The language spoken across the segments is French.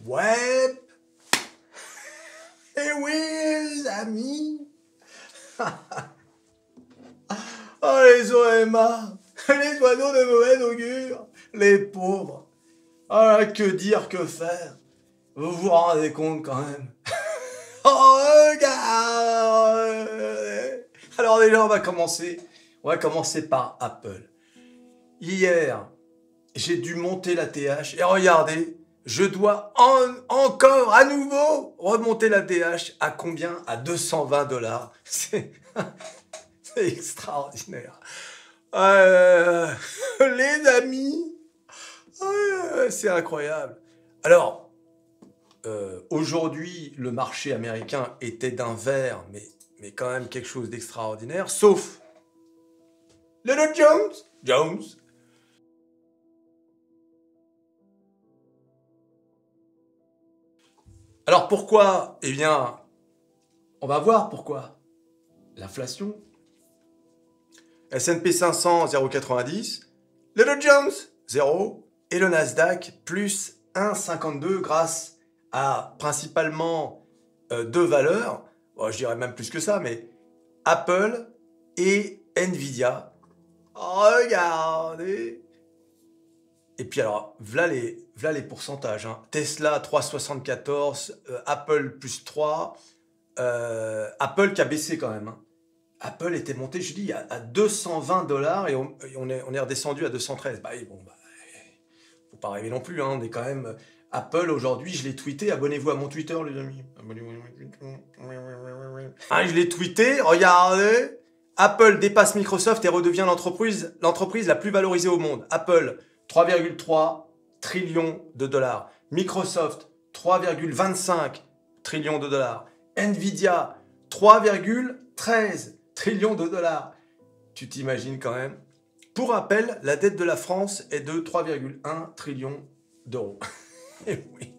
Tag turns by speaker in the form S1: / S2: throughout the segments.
S1: web. Eh oui, les amis. Oh, les OMA, les oiseaux de mauvais augure, les pauvres. Ah, que dire, que faire? Vous vous rendez compte quand même? Oh, regarde! Alors déjà, on va commencer par Apple. Hier, j'ai dû monter la TH et regardez, je dois encore à nouveau remonter la TH à combien? À 220 $. C'est extraordinaire. Les amis, c'est incroyable. Alors, aujourd'hui, le marché américain était d'un vert, mais quand même quelque chose d'extraordinaire, sauf le Dow Jones. Alors pourquoi? Eh bien, on va voir pourquoi. L'inflation. S&P 500, 0,90. Le Dow Jones, 0. Et le Nasdaq, plus 1,52 grâce à principalement deux valeurs. Bon, je dirais même plus que ça, mais Apple et Nvidia. Regardez. Et puis alors, voilà les pourcentages. Hein. Tesla, 3,74. Apple, plus 3. Apple qui a baissé quand même. Hein. Apple était monté, je dis, à 220 $ et on est redescendu à 213. Bah, bon, faut pas rêver non plus, hein, on est quand même... Apple, aujourd'hui, je l'ai tweeté, abonnez-vous à mon Twitter, les amis. Abonnez-vous à mon Twitter. Ah, je l'ai tweeté, regardez. Apple dépasse Microsoft et redevient l'entreprise la plus valorisée au monde. Apple, 3,3 trillions de dollars. Microsoft, 3,25 trillions de dollars. Nvidia, 3,13 trillions de dollars. Tu t'imagines quand même. Pour rappel, la dette de la France est de 3,1 trillions d'euros. Eh oui,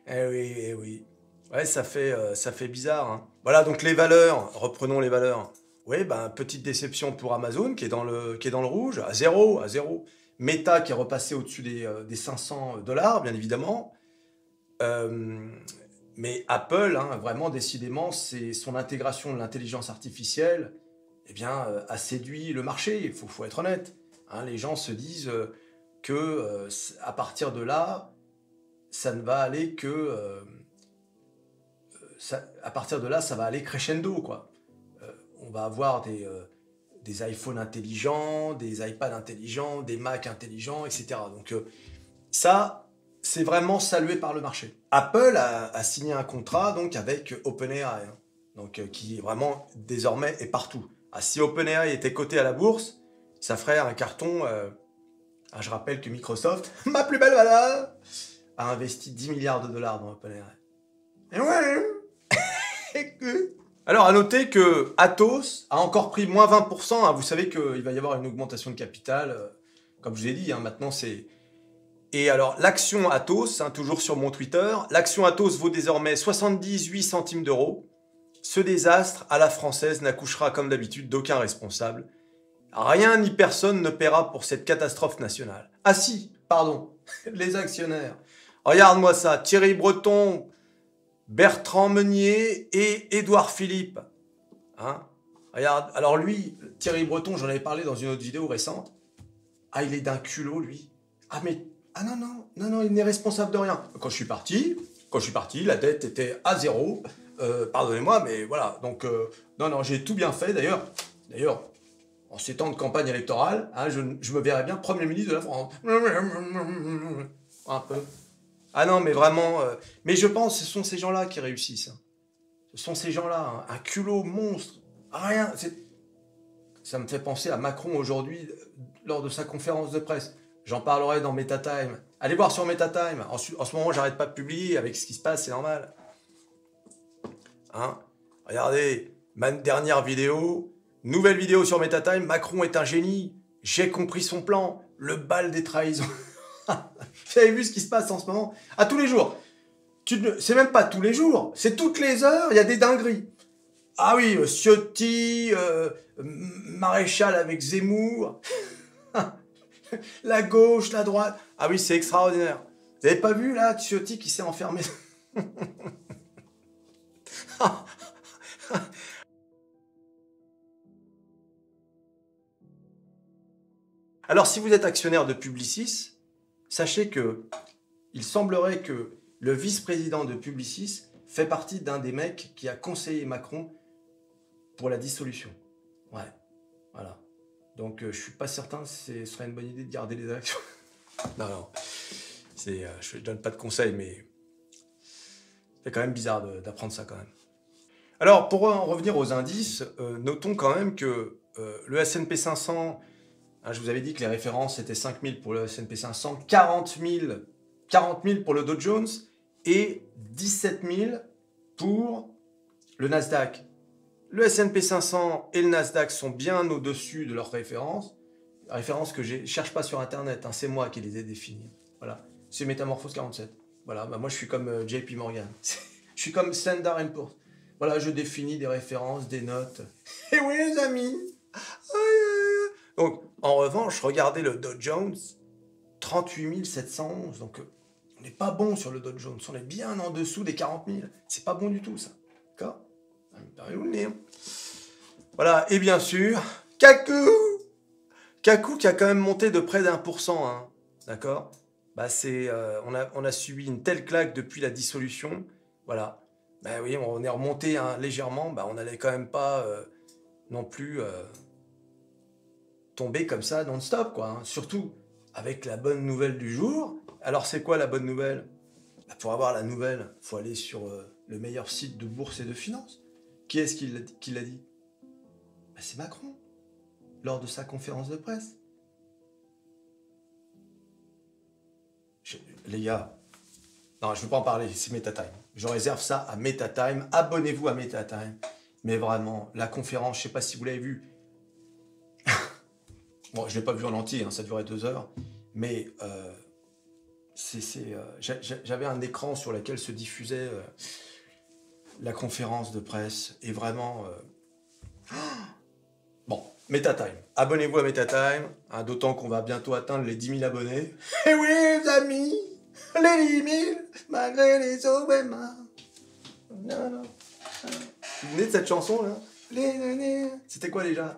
S1: eh oui. Ouais, ça fait bizarre. Hein. Voilà, donc les valeurs, reprenons les valeurs. Oui, ben, petite déception pour Amazon qui est dans le rouge, à zéro. Meta qui est repassé au-dessus des 500 $, bien évidemment. Mais Apple, hein, vraiment, décidément, c'est son intégration de l'intelligence artificielle, eh bien, a séduit le marché, il faut être honnête. Hein, les gens se disent que à partir de là, ça ne va aller que... à partir de là, ça va aller crescendo, quoi. On va avoir des iPhones intelligents, des iPads intelligents, des Macs intelligents, etc. Donc ça, c'est vraiment salué par le marché. Apple a signé un contrat donc avec OpenAI, hein, donc qui vraiment désormais est partout. Ah, si OpenAI était coté à la bourse, ça ferait un carton. Je rappelle que Microsoft, ma plus belle valeur, a investi 10 milliards de dollars dans OpenAI. Et ouais. Alors, à noter que Atos a encore pris moins 20%. Hein, vous savez qu'il va y avoir une augmentation de capital. Comme je vous ai dit, hein, maintenant c'est... Et alors, l'action Atos, hein, toujours sur mon Twitter, l'action Atos vaut désormais 78 centimes d'euros. Ce désastre, à la française, n'accouchera comme d'habitude d'aucun responsable. Rien ni personne ne paiera pour cette catastrophe nationale. Ah si, pardon, les actionnaires. Regarde-moi ça, Thierry Breton, Bertrand Meunier et Édouard Philippe. Hein? Regarde, alors lui, Thierry Breton, j'en avais parlé dans une autre vidéo récente. Ah, il est d'un culot, lui. Ah, mais... Ah non, il n'est responsable de rien. Quand je suis parti, la dette était à zéro. Pardonnez-moi, mais voilà. Donc, non, j'ai tout bien fait. D'ailleurs, en ces temps de campagne électorale, hein, je me verrais bien Premier ministre de la France. Un peu. Ah non, mais vraiment... mais je pense que ce sont ces gens-là qui réussissent. Hein. Ce sont ces gens-là, hein. Un culot monstre. Rien. Ça me fait penser à Macron aujourd'hui, lors de sa conférence de presse. J'en parlerai dans MetaTime. Allez voir sur MetaTime. En ce moment, j'arrête pas de publier. Avec ce qui se passe, c'est normal. Hein? Regardez, ma dernière vidéo. Nouvelle vidéo sur MetaTime. Macron est un génie. J'ai compris son plan. Le bal des trahisons. Vous avez vu ce qui se passe en ce moment? À tous les jours. C'est même pas tous les jours. C'est toutes les heures. Il y a des dingueries. Ah oui, Ciotti, Maréchal avec Zemmour. La gauche, la droite. Ah oui, c'est extraordinaire. Vous avez pas vu là, Ciotti qui s'est enfermé? Alors, si vous êtes actionnaire de Publicis, sachez que il semblerait que le vice-président de Publicis fait partie d'un des mecs qui a conseillé Macron pour la dissolution. Ouais, voilà. Donc, je suis pas certain que ce serait une bonne idée de garder les actions. Non, non. Je ne donne pas de conseils, mais c'est quand même bizarre d'apprendre ça quand même. Alors, pour en revenir aux indices, notons quand même que le S&P 500, hein, je vous avais dit que les références étaient 5000 pour le S&P 500, 40 000 pour le Dow Jones et 17 000 pour le Nasdaq. Le S&P 500 et le Nasdaq sont bien au-dessus de leurs références. Références que je ne cherche pas sur Internet, hein, c'est moi qui les ai définies. Voilà, c'est Métamorphose 47. Voilà, bah moi je suis comme JP Morgan. Je suis comme Standard & Poor's. Voilà, je définis des références, des notes. Et oui les amis. Donc, en revanche, regardez le Dow Jones, 38 711. Donc, on n'est pas bon sur le Dow Jones. On est bien en dessous des 40 000. C'est pas bon du tout, ça. D'accord? Voilà, et bien sûr, Kakou qui a quand même monté de près d'1%. Hein. D'accord? Bah, on a subi une telle claque depuis la dissolution. Voilà. Bah oui, on est remonté hein, légèrement. Bah, on n'allait quand même pas non plus tomber comme ça non-stop, quoi. Hein. Surtout avec la bonne nouvelle du jour. Alors, c'est quoi la bonne nouvelle? Bah, pour avoir la nouvelle, il faut aller sur le meilleur site de bourse et de finance. Qui est-ce qui l'a dit? Bah, c'est Macron, lors de sa conférence de presse. Les gars, non, je ne veux pas en parler, c'est MetaTime. Je réserve ça à MetaTime. Abonnez-vous à MetaTime. Mais vraiment, la conférence, je ne sais pas si vous l'avez vue. Bon, je ne l'ai pas vue en entier, hein, ça durait 2 heures. Mais j'avais un écran sur lequel se diffusait la conférence de presse. Et vraiment... Bon, MetaTime. Abonnez-vous à MetaTime, hein, d'autant qu'on va bientôt atteindre les 10 000 abonnés. Et oui, les amis, les 10 000, malgré les OMA. Non, non. Vous venez de cette chanson, là? C'était quoi, déjà?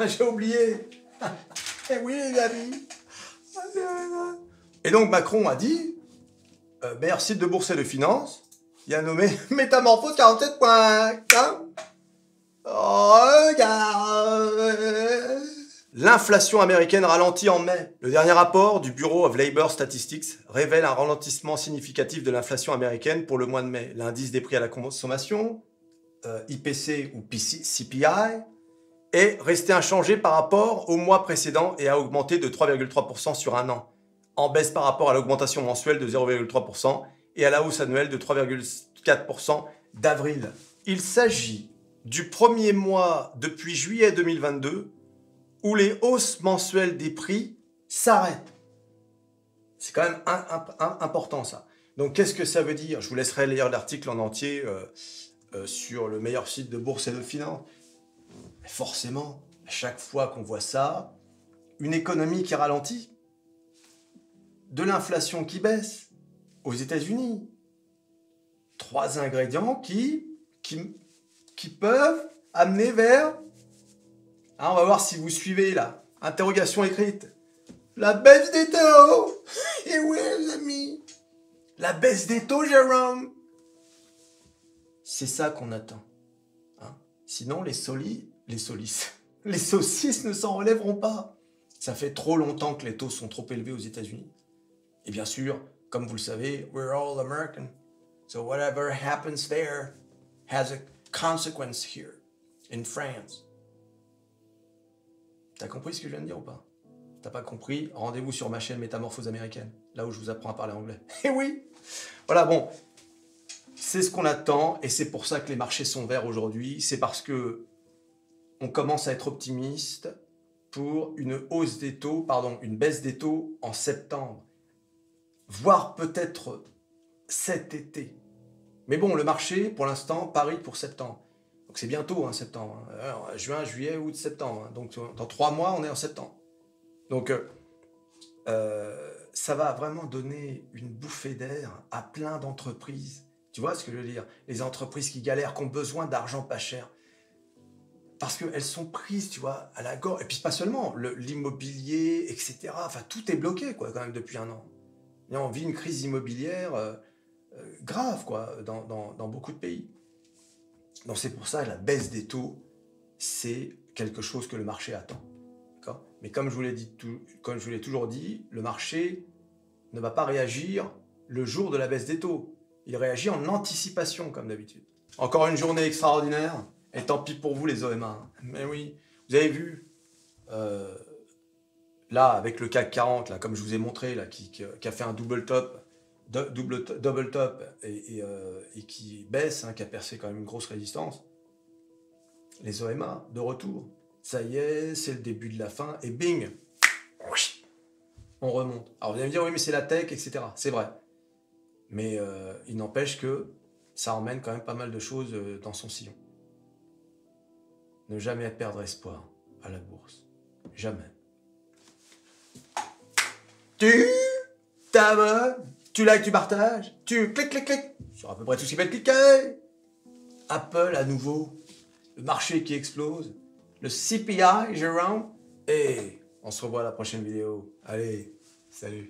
S1: J'ai oublié. Et oui, les amis. Et donc, Macron a dit, meilleur site de bourse et de finance, il a nommé Métamorphose 47.1. Regarde. L'inflation américaine ralentit en mai. Le dernier rapport du Bureau of Labor Statistics révèle un ralentissement significatif de l'inflation américaine pour le mois de mai. L'indice des prix à la consommation, IPC ou CPI, est resté inchangé par rapport au mois précédent et a augmenté de 3,3% sur un an, en baisse par rapport à l'augmentation mensuelle de 0,3% et à la hausse annuelle de 3,4% d'avril. Il s'agit du premier mois depuis juillet 2022 où les hausses mensuelles des prix s'arrêtent. C'est quand même important ça. Donc qu'est-ce que ça veut dire? Je vous laisserai lire l'article en entier sur le meilleur site de bourse et de finance. Mais forcément, à chaque fois qu'on voit ça, une économie qui ralentit, de l'inflation qui baisse aux États-Unis, 3 ingrédients qui peuvent amener vers... Hein, on va voir si vous suivez là. Interrogation écrite. La baisse des taux. Et oui, les amis. La baisse des taux, Jérôme. C'est ça qu'on attend. Hein? Sinon, les saucisses ne s'en relèveront pas. Ça fait trop longtemps que les taux sont trop élevés aux États-Unis. Et bien sûr, comme vous le savez, we're all American. So whatever happens there has a consequence here in France. T'as compris ce que je viens de dire ou pas? T'as pas compris? Rendez-vous sur ma chaîne Métamorphose américaine, là où je vous apprends à parler anglais. Eh oui! Voilà, bon. C'est ce qu'on attend et c'est pour ça que les marchés sont verts aujourd'hui. C'est parce que on commence à être optimiste pour une hausse des taux, une baisse des taux en septembre. Voire peut-être cet été. Mais bon, le marché, pour l'instant, parie pour septembre. Donc c'est bientôt, hein, septembre. Alors, juin, juillet, août, septembre. Donc dans 3 mois, on est en septembre. Donc, ça va vraiment donner une bouffée d'air à plein d'entreprises. Tu vois ce que je veux dire? Les entreprises qui galèrent, qui ont besoin d'argent pas cher. Parce qu'elles sont prises, tu vois, à la gorge. Et puis pas seulement, l'immobilier, etc. Enfin, tout est bloqué, quoi, quand même, depuis un an. Et on vit une crise immobilière grave, quoi, dans beaucoup de pays. Donc c'est pour ça, la baisse des taux, c'est quelque chose que le marché attend. D'accord? Mais comme je vous l'ai dit, comme je vous l'ai toujours dit, le marché ne va pas réagir le jour de la baisse des taux. Il réagit en anticipation, comme d'habitude. Encore une journée extraordinaire, et tant pis pour vous les OMA. Mais oui, vous avez vu, là, avec le CAC 40, là, comme je vous ai montré, là, qui a fait un double top, double top, et qui baisse, hein, qui a percé quand même une grosse résistance. Les OMA, de retour. Ça y est, c'est le début de la fin, et bing, on remonte. Alors vous allez me dire, oui, mais c'est la tech, etc. C'est vrai. Mais il n'empêche que ça emmène quand même pas mal de choses dans son sillon. Ne jamais perdre espoir à la bourse. Jamais. Tu t'abonnes, tu likes, tu partages, tu cliques sur à peu près tout ce qui va être cliqué. Apple à nouveau, le marché qui explose, le CPI, Jérôme, et on se revoit à la prochaine vidéo. Allez, salut.